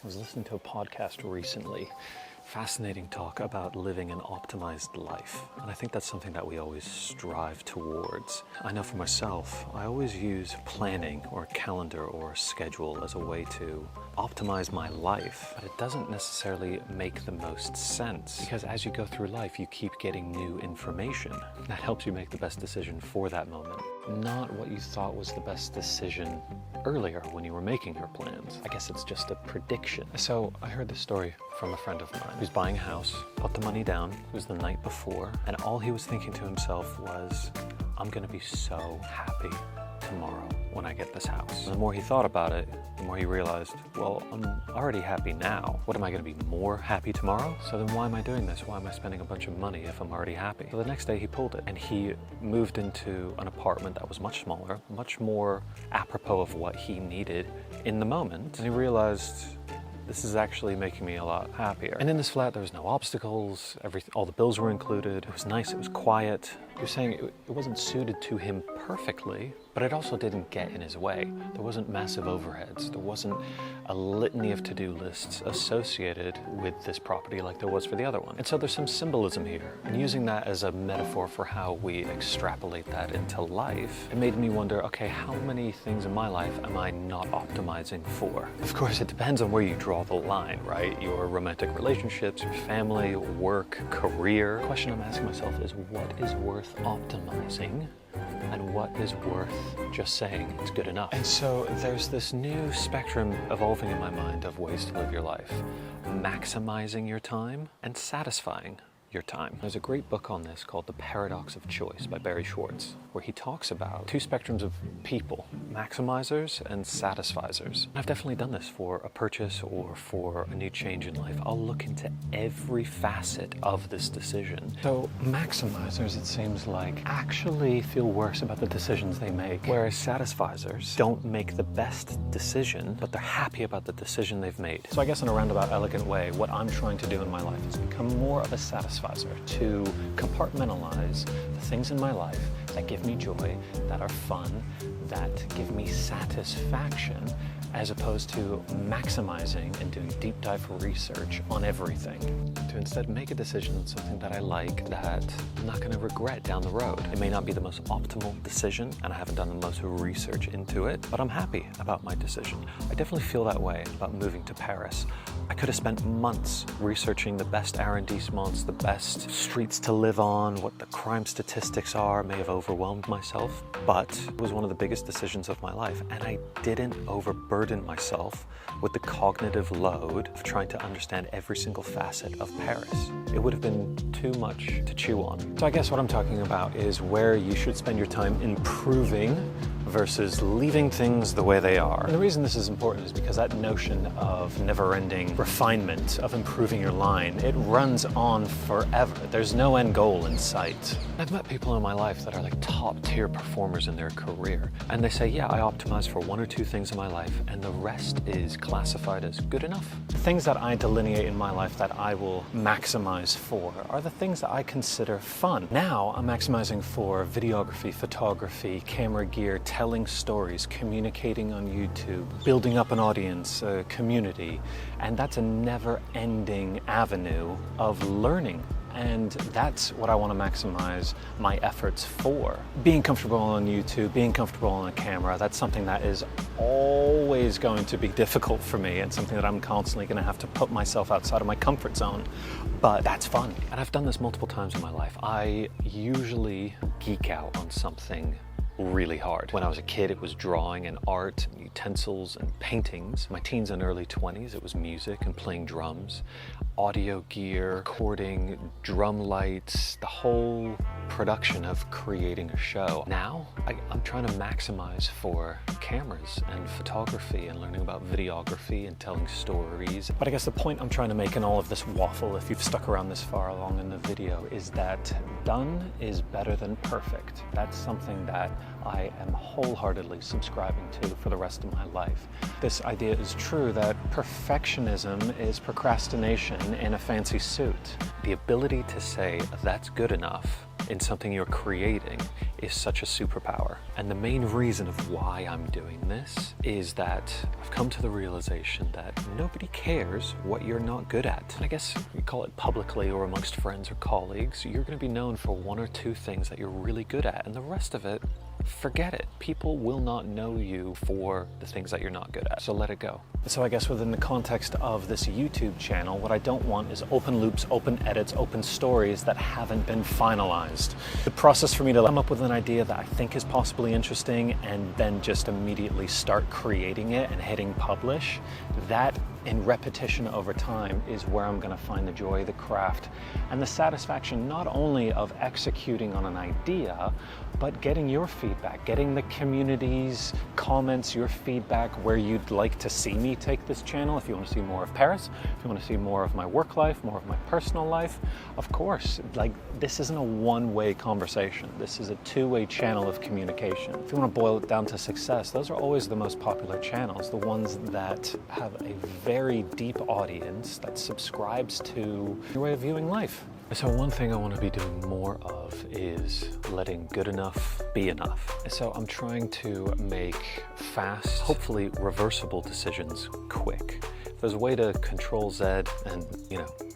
I was listening to a podcast recently, fascinating talk about living an optimized life. And I think that's something that we always strive towards. I know for myself, I always use planning or a calendar or a schedule as a way to optimize my life, but it doesn't necessarily make the most sense because as you go through life, you keep getting new information that helps you make the best decision for that moment, not what you thought was the best decision earlier when you were making your plans. I guess it's just a prediction. So I heard this story from a friend of mine who's buying a house, put the money down, it was the night before, and all he was thinking to himself was, I'm gonna be so happy tomorrow when I get this house. And the more he thought about it, the more he realized, well, I'm already happy now. What am I gonna be more happy tomorrow? So then why am I doing this? Why am I spending a bunch of money if I'm already happy? So the next day he pulled it and he moved into an apartment that was much smaller, much more apropos of what he needed in the moment. And he realized, this is actually making me a lot happier. And in this flat, there was no obstacles, all the bills were included, it was nice, it was quiet. He was saying it wasn't suited to him perfectly, but it also didn't get in his way. There wasn't massive overheads, there wasn't a litany of to-do lists associated with this property like there was for the other one. And so there's some symbolism here. And using that as a metaphor for how we extrapolate that into life, it made me wonder, okay, how many things in my life am I not optimizing for? Of course, it depends on where you draw the line, right? Your romantic relationships, your family, work, career. The question I'm asking myself is, what is worth optimizing and what is worth just saying it's good enough? And so there's this new spectrum evolving in my mind of ways to live your life. Maximizing your time and satisfying your time. There's a great book on this called The Paradox of Choice by Barry Schwartz, where he talks about two spectrums of people, maximizers and satisficers. I've definitely done this for a purchase or for a new change in life. I'll look into every facet of this decision. So maximizers, it seems like, actually feel worse about the decisions they make, whereas satisficers don't make the best decision, but they're happy about the decision they've made. So I guess in a roundabout, elegant way, what I'm trying to do in my life is become more of a satisficer, to compartmentalize the things in my life that give me joy, that are fun, that give me satisfaction, as opposed to maximizing and doing deep dive research on everything. To instead make a decision on something that I like, that I'm not going to regret down the road. It may not be the most optimal decision, and I haven't done the most research into it, but I'm happy about my decision. I definitely feel that way about moving to Paris. I could have spent months researching the best arrondissements, the best streets to live on, what the crime statistics are, may have overwhelmed myself, but it was one of the biggest decisions of my life, and I didn't overburden myself with the cognitive load of trying to understand every single facet of Paris. It would have been too much to chew on. So I guess what I'm talking about is where you should spend your time improving versus leaving things the way they are. And the reason this is important is because that notion of never-ending refinement, of improving your line, it runs on forever. There's no end goal in sight. I've met people in my life that are like top-tier performers in their career, and they say, yeah, I optimize for one or two things in my life, and the rest is classified as good enough. The things that I delineate in my life that I will maximize for are the things that I consider fun. Now I'm maximizing for videography, photography, camera gear, telling stories, communicating on YouTube, building up an audience, a community, and that's a never-ending avenue of learning. And that's what I want to maximize my efforts for. Being comfortable on YouTube, being comfortable on a camera, that's something that is always going to be difficult for me and something that I'm constantly going to have to put myself outside of my comfort zone. But that's fun. And I've done this multiple times in my life. I usually geek out on something really hard. When I was a kid, it was drawing and art, and utensils and paintings. My teens and early 20s, it was music and playing drums, audio gear, recording, drum lights, the whole production of creating a show. Now, I'm trying to maximize for cameras and photography and learning about videography and telling stories. But I guess the point I'm trying to make in all of this waffle, if you've stuck around this far along in the video, is that done is better than perfect. That's something that I am wholeheartedly subscribing to for the rest of my life. This idea is true that perfectionism is procrastination in a fancy suit. The ability to say that's good enough in something you're creating is such a superpower. And the main reason of why I'm doing this is that I've come to the realization that nobody cares what you're not good at. And I guess you call it publicly or amongst friends or colleagues, you're going to be known for one or two things that you're really good at, and the rest of it, forget it. People will not know you for the things that you're not good at, so let it go. So I guess within the context of this YouTube channel, what I don't want is open loops, open edits, open stories that haven't been finalized. The process for me to come up with an idea that I think is possibly interesting and then just immediately start creating it and hitting publish, that in repetition over time is where I'm going to find the joy, the craft, and the satisfaction not only of executing on an idea, but getting your feedback, getting the community's comments, your feedback, where you'd like to see me take this channel. If you want to see more of Paris, if you want to see more of my work life, more of my personal life, of course, like, this isn't a one-way conversation. This is a two-way channel of communication. If you want to boil it down to success, those are always the most popular channels, the ones that have a very deep audience that subscribes to your way of viewing life. So one thing I want to be doing more of is letting good enough be enough. So I'm trying to make fast, hopefully reversible decisions quick. If there's a way to Control Z and,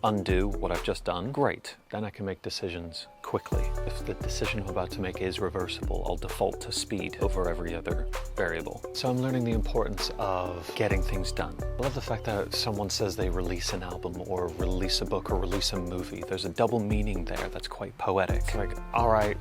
undo what I've just done, great. Then I can make decisions quickly. If the decision I'm about to make is reversible, I'll default to speed over every other variable. So I'm learning the importance of getting things done. I love the fact that someone says they release an album or release a book or release a movie. There's a double meaning there that's quite poetic. It's like, all right,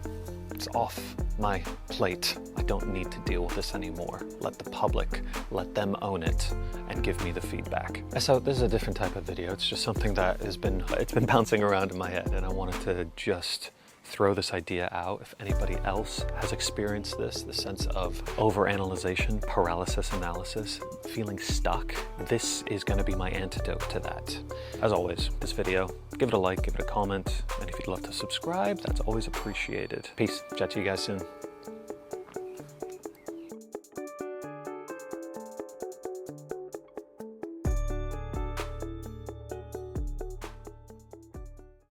it's off my plate. I don't need to deal with this anymore. Let the public, let them own it and give me the feedback. So this is a different type of video. It's just something that it's been bouncing around in my head, and I wanted to just throw this idea out. If anybody else has experienced this, the sense of overanalyzation, paralysis analysis, feeling stuck, this is going to be my antidote to that. As always, this video, give it a like, give it a comment, and if you'd love to subscribe, that's always appreciated. Peace. Chat to you guys soon.